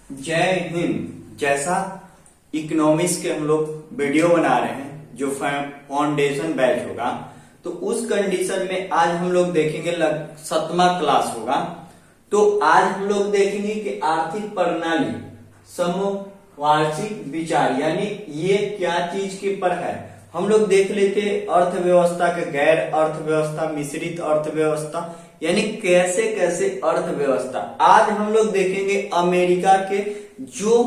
जय हिंद। जैसा इकोनॉमिक्स के हम लोग वीडियो बना रहे हैं जो फाउंडेशन बैच होगा, तो उस कंडीशन में आज हम लोग देखेंगे 7वां क्लास होगा। तो आज हम लोग देखेंगे कि आर्थिक प्रणाली समवार्षिक विचार यानी ये क्या चीज के पर है। हम लोग देख लेते अर्थव्यवस्था के गैर अर्थव्यवस्था, मिश्रित अर्थव्यवस्था यानी कैसे कैसे अर्थव्यवस्था। आज हम लोग देखेंगे अमेरिका के जो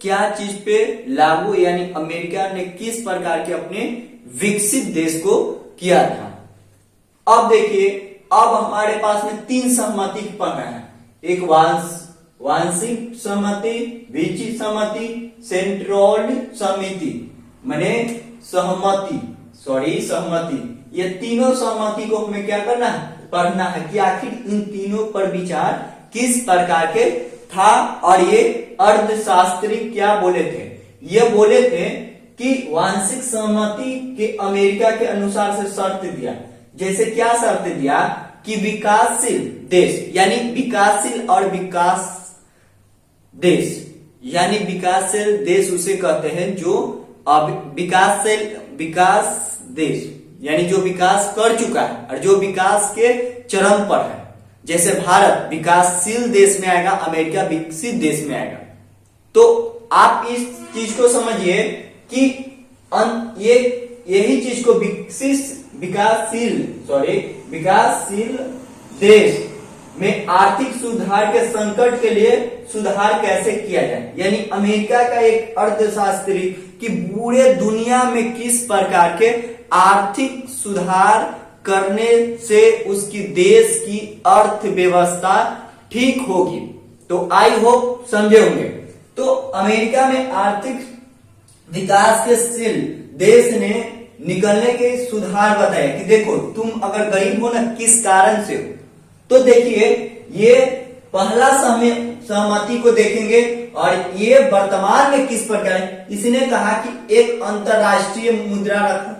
क्या चीज पे लागू यानी अमेरिका ने किस प्रकार के अपने विकसित देश को किया था। अब देखिए, अब हमारे पास में 3 सहमति पद है। एक वांशिक सहमति, विचित सहमति, सेंट्रोइड समिति माने सहमति। ये तीनों सहमति को हमें क्या करना है, पढ़ना है कि आखिर इन तीनों पर विचार किस प्रकार के था। और ये अर्थशास्त्री क्या बोले थे, ये बोले थे कि वांशिक सहमति के अमेरिका के अनुसार से शर्त दिया। जैसे क्या शर्त दिया कि विकासशील देश यानी विकासशील और विकास देश यानी विकासशील देश उसे कहते हैं जो विकास देश यानी जो विकास कर चुका है और जो विकास के चरम पर है। जैसे भारत विकासशील देश में आएगा, अमेरिका विकसित देश में आएगा। तो आप इस चीज को समझिए कि ये यही चीज को विकासशील देश में आर्थिक सुधार के संकट के लिए सुधार कैसे किया जाए। यानी अमेरिका का एक अर्थशास्त्री कि पूरे दुनिया में किस प्रकार के आर्थिक सुधार करने से उसकी देश की अर्थव्यवस्था ठीक होगी। तो आई होप समझे होंगे। तो अमेरिका में आर्थिक विकासशील देश ने निकलने के सुधार बताए कि देखो, तुम अगर गरीब हो ना किस कारण से हो। तो देखिए, ये पहला सहमति को देखेंगे और ये वर्तमान में किस प्रकार है। इसने कहा कि एक अंतरराष्ट्रीय मुद्रा रखो,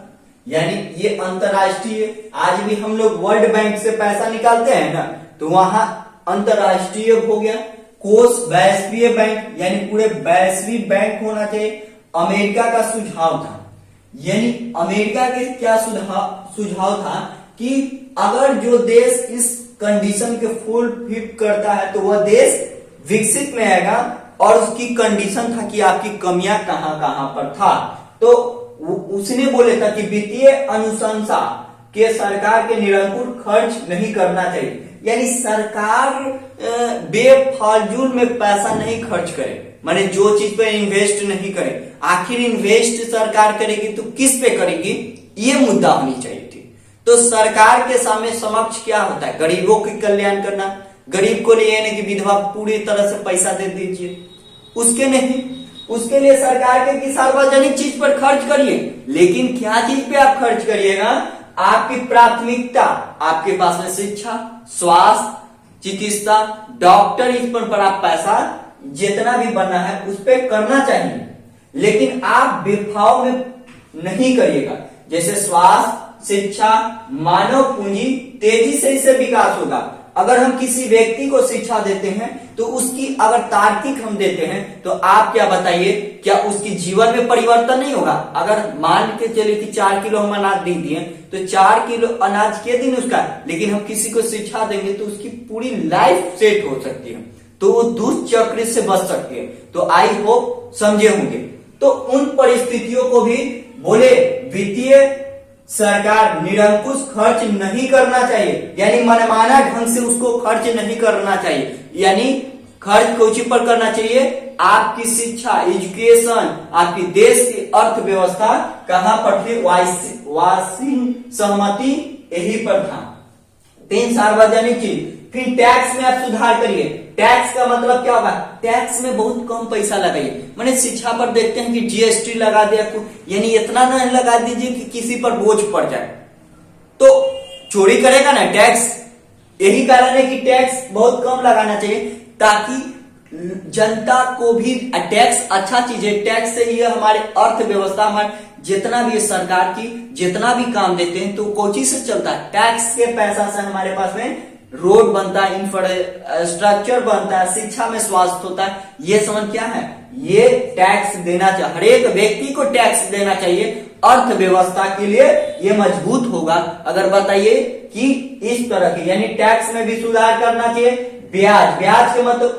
यानी ये अंतरराष्ट्रीय, आज भी हम लोग वर्ल्ड बैंक से पैसा निकालते हैं ना, तो वहां अंतरराष्ट्रीय हो गया। कोष वैश्वीय बैंक यानी पूरे वैश्विक बैंक होना चाहिए। अमेरिका का सुझाव था, यानी अमेरिका के क्या सुझाव था कि अगर जो देश इस कंडीशन के फुलफिल करता है तो वह देश विकसित में आएगा। और उसकी कंडीशन था कि आपकी कमियां कहां कहां पर था। तो उसने बोले था कि वित्तीय अनुशंसा के सरकार के निरंकुश खर्च नहीं करना चाहिए, यानी सरकार बेफालतू में पैसा नहीं खर्च करे, माने जो चीज पे इन्वेस्ट नहीं करे। आखिर इन्वेस्ट सरकार करेगी तो किस पे करेगी, ये मुद्दा होनी चाहिए थी। तो सरकार के सामने समक्ष क्या होता है, गरीबों के कल्याण करना। गरीब को लिए नहीं कि विधवा पूरी तरह से पैसा दे दीजिए, उसके नहीं, उसके लिए सरकार के कि सार्वजनिक चीज पर खर्च करिए। लेकिन क्या चीज पे आप खर्च करिएगा, आपकी प्राथमिकता, आपके पास में शिक्षा, स्वास्थ्य, चिकित्सा, डॉक्टर, इस पर आप पैसा जितना भी बनना है उस पर करना चाहिए। लेकिन आप बेफाव में नहीं करिएगा। जैसे स्वास्थ्य, शिक्षा, मानव पूंजी, तेजी से इससे विकास होगा। अगर हम किसी व्यक्ति को शिक्षा देते हैं तो उसकी अगर तार्किक हम देते हैं तो आप क्या बताइए, क्या उसकी जीवन में परिवर्तन नहीं होगा। अगर मान के चले कि 4 किलो हम अनाज दे दिए तो 4 किलो अनाज के दिन उसका, लेकिन हम किसी को शिक्षा देंगे तो उसकी पूरी लाइफ सेट हो सकती है, तो वो दुष्ट चक्र से बच सकती है। तो आई होप समझे होंगे। तो उन परिस्थितियों को भी बोले वित्तीय सरकार निरंकुश खर्च नहीं करना चाहिए, यानी मनमाना ढंग से उसको खर्च नहीं करना चाहिए। यानी खर्च कोची पर करना चाहिए, आपकी शिक्षा, एजुकेशन, आपकी देश की अर्थव्यवस्था कहां पर थी, वांशिक सहमति यही पर था। 3 सार्वजनिक चीज। फिर टैक्स में आप सुधार करिए। टैक्स का मतलब क्या होगा, टैक्स में बहुत कम पैसा लगाइए। मैंने शिक्षा पर देखते हैं कि जीएसटी लगा दिया, यानी इतना नहीं लगा दीजिए कि किसी पर बोझ पड़ जाए, तो चोरी करेगा ना टैक्स। यही कारण है कि टैक्स बहुत कम लगाना चाहिए ताकि जनता को भी, टैक्स अच्छा चीज है। टैक्स से ही हमारे अर्थव्यवस्था, हमारे जितना भी सरकार की जितना भी काम देते हैं तो कोची से चलता है, टैक्स के पैसा से हमारे पास में रोड बनता है, इंफ्रास्ट्रक्चर बनता है, शिक्षा में स्वास्थ्य होता है। ये समझ क्या है, ये टैक्स देना चाहिए, हर एक व्यक्ति को टैक्स देना चाहिए। अर्थव्यवस्था के लिए ये मजबूत होगा। अगर बताइए कि इस तरह के, यानी टैक्स में भी सुधार करना चाहिए। ब्याज के मतलब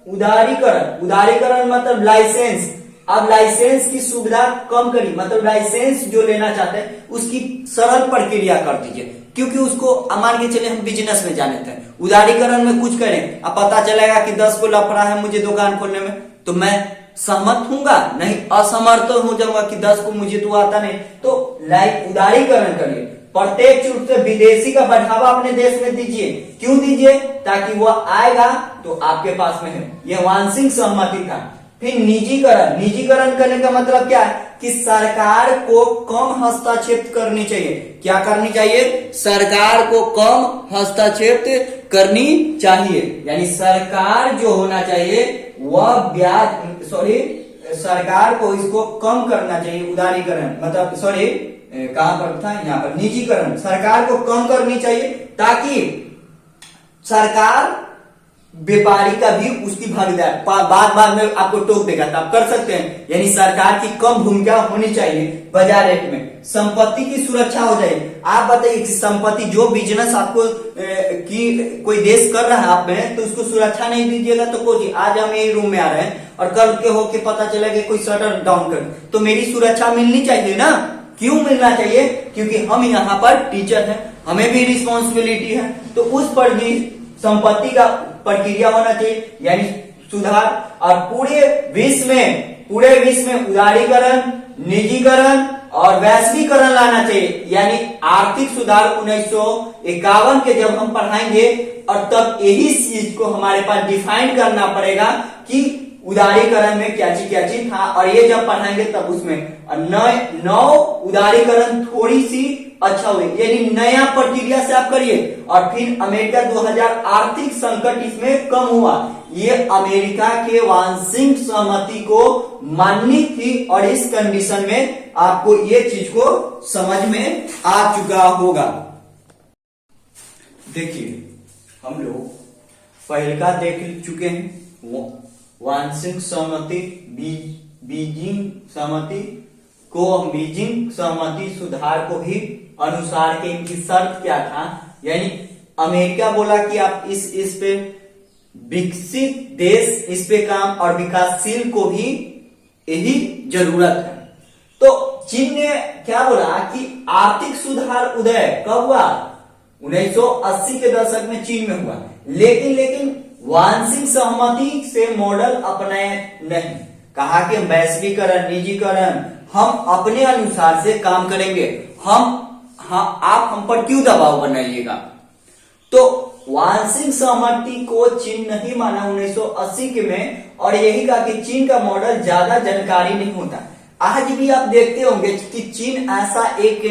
उदारीकरण, उदारीकरण मतलब लाइसेंस। अब लाइसेंस की सुविधा कम करी, मतलब लाइसेंस जो लेना चाहते हैं उसकी सरल प्रक्रिया कर दीजिए, क्योंकि उसको मान के चले हम बिजनेस में जाने थे, उदारीकरण में कुछ करें, अब पता चलेगा कि 10 को लफड़ा है मुझे दुकान खोलने में, तो मैं सहमत हूंगा नहीं, असमर्थ हो जाऊंगा कि 10 को मुझे तो आता नहीं। तो उदारीकरण करिए, प्रत्यक्ष रूप से विदेशी का बढ़ावा अपने देश में दीजिए। क्यों दीजिए? ताकि वह आएगा तो आपके पास में है। यह वांशिक सहमति था। फिर निजीकरण, निजीकरण करने का मतलब क्या है कि सरकार को कम हस्तक्षेप करनी चाहिए। क्या करनी चाहिए? सरकार को कम हस्तक्षेप करनी चाहिए, यानी सरकार जो होना चाहिए वह ब्याज, सरकार को इसको कम करना चाहिए। उदारीकरण मतलब कहां पर था, यहाँ पर निजीकरण, सरकार को कम करनी चाहिए ताकि सरकार व्यापारी का भी उसकी भागीदार बाद में आपको टोक देगा, तो आप कर सकते हैं। यानी सरकार की कम भूमिका होनी चाहिए बाजार रेट में। संपत्ति की सुरक्षा हो जाए। आप बताइए कि संपत्ति जो बिजनेस आपको की कोई देश कर रहा है आप में, तो उसको सुरक्षा नहीं दीजिएगा तो कोई, आज हम यही रूम में आ रहे हैं और कल के होके पता चला कि कोई शटर डाउन कर, तो मेरी सुरक्षा मिलनी चाहिए ना। क्यों मिलना चाहिए? क्योंकि हम यहाँ पर टीचर हैं, हमें भी रिस्पॉन्सिबिलिटी है, तो उस पर भी संपत्ति का प्रक्रिया होना चाहिए, यानी सुधार। और पूरे विश्व में उदारीकरण, निजीकरण और वैश्वीकरण लाना चाहिए, यानी आर्थिक सुधार 1951 के जब हम पढ़ाएंगे, और तब यही चीज को हमारे पास डिफाइन करना पड़ेगा कि उदारीकरण में क्या चीज था, और ये जब पढ़ाएंगे तब उसमें नौ उदारीकरण थोड़ी सी अच्छा हुई, यानी नया प्रक्रिया से आप करिए। और फिर अमेरिका 2000 आर्थिक संकट इसमें कम हुआ, ये अमेरिका के वांशिक सहमति को माननी थी, और इस कंडीशन में आपको ये चीज को समझ में आ चुका होगा। देखिए हम लोग पहले का देख चुके हैं, वांशिक सहमति, बीजिंग सहमति को, बीजिंग सहमति सुधार को भी अनुसार के इनकी शर्त क्या था, यानी अमेरिका बोला कि आप इस पे विकसित देश इस पे काम, और विकासशील को भी यही जरूरत है। तो चीन ने क्या बोला कि आर्थिक सुधार उदय कब हुआ? 1980 के दशक में चीन में हुआ, लेकिन वांशिक सहमति से मॉडल अपनाए नहीं। कहा कि वैश्वीकरण, निजीकरण हम अपने अनुसार से काम करेंगे, आप हम पर क्यों दबाव बनाइएगा। तो वांशिक सहमति को चीन नहीं माना 1980 के में, और यही कहा कि चीन का मॉडल ज्यादा जानकारी नहीं होता। आज भी आप देखते होंगे कि चीन ऐसा एक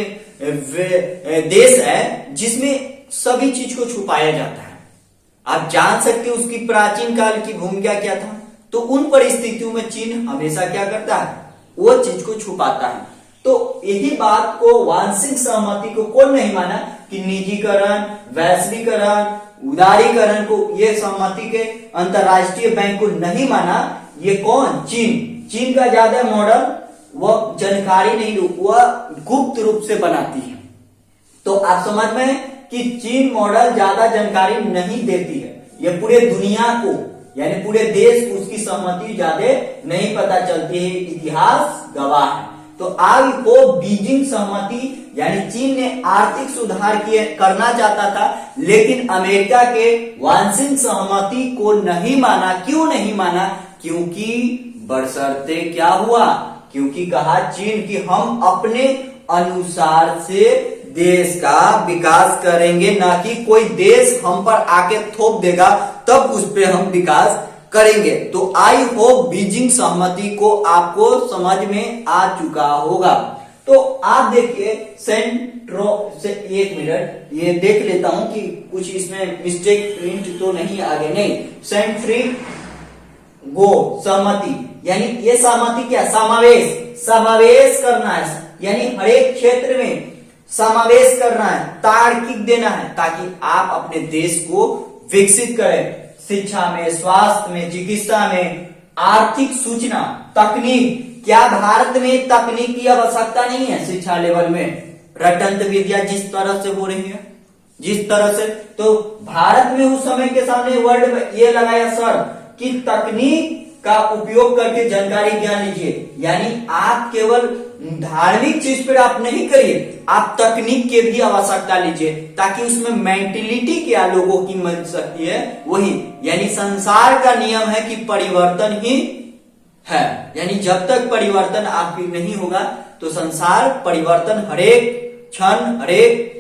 देश है जिसमें सभी चीज को छुपाया जाता है। आप जान सकते हो उसकी प्राचीन काल की भूमिका क्या था। तो उन परिस्थितियों में चीन हमेशा क्या करता है, वो चीज को छुपाता है। तो यही बात को, वांशिक सहमति को कौन नहीं माना कि निजीकरण, वैश्वीकरण, उदारीकरण को, ये सहमति के अंतरराष्ट्रीय बैंक को नहीं माना। ये कौन? चीन का ज्यादा मॉडल वह जानकारी नहीं, वह गुप्त रूप से बनाती है। तो आप समझ में कि चीन मॉडल ज्यादा जानकारी नहीं देती है, ये पूरे दुनिया को, यानी पूरे देश को उसकी सहमति ज्यादा नहीं पता चलती है, इतिहास गवाह है। तो आज को बीजिंग सहमति, यानी चीन ने आर्थिक सुधार करना चाहता था, लेकिन अमेरिका के वांशिक सहमति को नहीं माना। क्यों नहीं माना? क्योंकि बशर्ते क्या हुआ, क्योंकि कहा चीन की हम अपने अनुसार से देश का विकास करेंगे, ना कि कोई देश हम पर आके थोप देगा तब उस पे हम विकास करेंगे। तो आई होप बीजिंग सहमति को आपको समझ में आ चुका होगा। तो आप देखिए सेंट्रो से, एक मिनट ये देख लेता हूं कि कुछ इसमें मिस्टेक प्रिंट तो नहीं आगे, नहीं, सेंट्रीगो सहमति, यानी ये सहमति क्या, समावेश करना है, यानी हर एक क्षेत्र में समावेश करना है, तार्किक देना है, ताकि आप अपने देश को विकसित करें। शिक्षा में, स्वास्थ्य में, चिकित्सा में, आर्थिक सूचना, तकनीक। क्या भारत में तकनीक की आवश्यकता नहीं है? शिक्षा लेवल में रटंत विद्या जिस तरह से हो रही है, जिस तरह से, तो भारत में उस समय के सामने वर्ड ये लगाया सर कि तकनीक का उपयोग करके जानकारी ज्ञान लीजिए। यानी आप केवल धार्मिक चीज पर आप नहीं करिए, आप तकनीक के भी आवश्यकता लीजिए, ताकि उसमें मेंटेलिटी क्या लोगों की मिल सकती है वही। यानी संसार का नियम है कि परिवर्तन ही है, यानी जब तक परिवर्तन आपकी नहीं होगा तो संसार परिवर्तन, हरेक क्षण, हरेक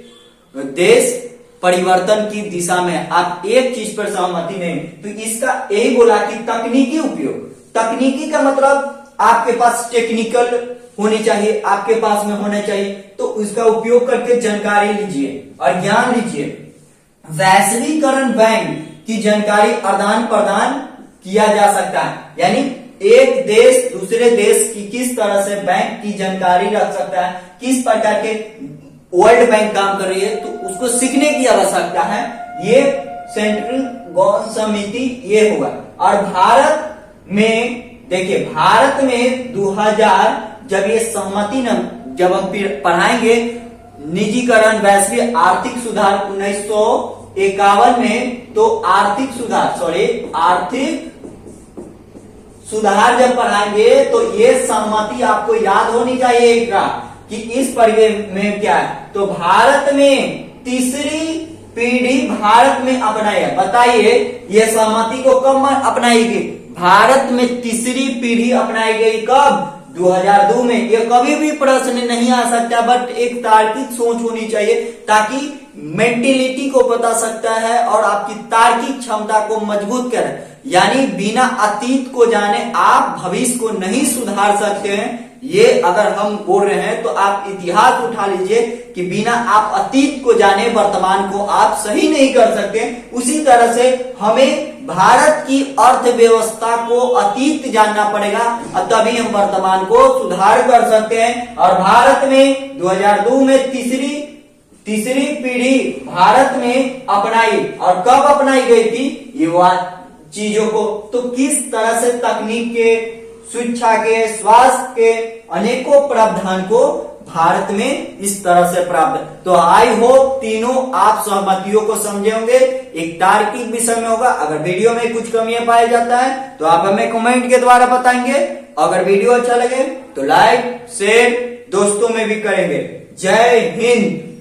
देश परिवर्तन की दिशा में। आप एक चीज पर सहमति नहीं, तो इसका यही बोला कि तकनीकी उपयोग। तकनीकी का मतलब आपके पास टेक्निकल होनी चाहिए, आपके पास में होना चाहिए, तो उसका उपयोग करके जानकारी लीजिए और ज्ञान लीजिए। वैश्वीकरण बैंक की जानकारी आदान प्रदान किया जा सकता है, यानी एक देश दूसरे देश की किस तरह से बैंक की जानकारी रख सकता है, किस प्रकार के वर्ल्ड बैंक काम कर रही है, तो उसको सीखने की आवश्यकता है। ये सेंट्रल गवर्नमेंट समिति ये होगा। और भारत में देखिए, भारत में 2000 जब ये सहमति न, जब हम पढ़ाएंगे निजीकरण, वैश्विक आर्थिक सुधार 1951 में, तो आर्थिक सुधार जब पढ़ाएंगे तो ये सहमति आपको याद होनी चाहिए कि इस परिवेश में क्या है। तो भारत में तीसरी पीढ़ी भारत में अपनाई है। बताइए ये सहमति को कब अपनाई गई? भारत में तीसरी पीढ़ी अपनाई गई कब? 2002 में। ये कभी भी प्रश्न नहीं आ सकता, बट एक तार्किक सोच होनी चाहिए, ताकि मेंटेलिटी को बता सकता है और आपकी तार्किक क्षमता को मजबूत करे। यानी बिना अतीत को जाने आप भविष्य को नहीं सुधार सकते हैं। ये अगर हम बोल रहे हैं तो आप इतिहास उठा लीजिए कि बिना आप अतीत को जाने वर्तमान को आप सही नहीं कर सकते। उसी तरह से हमें भारत की अर्थव्यवस्था को अतीत जानना पड़ेगा और तभी हम वर्तमान को सुधार कर सकते हैं। और भारत में 2002 में तीसरी पीढ़ी भारत में अपनाई, और कब अपनाई गई थी ये चीजों को? तो किस तरह से तकनीक के, शिक्षा के, स्वास्थ्य के अनेकों प्रावधान को भारत में इस तरह से प्राप्त। तो आई होप तीनों आप सहमतियों को समझे होंगे। एक तार्किक विषय में होगा। अगर वीडियो में कुछ कमियां पाया जाता है तो आप हमें कमेंट के द्वारा बताएंगे। अगर वीडियो अच्छा लगे तो लाइक शेयर दोस्तों में भी करेंगे। जय हिंद।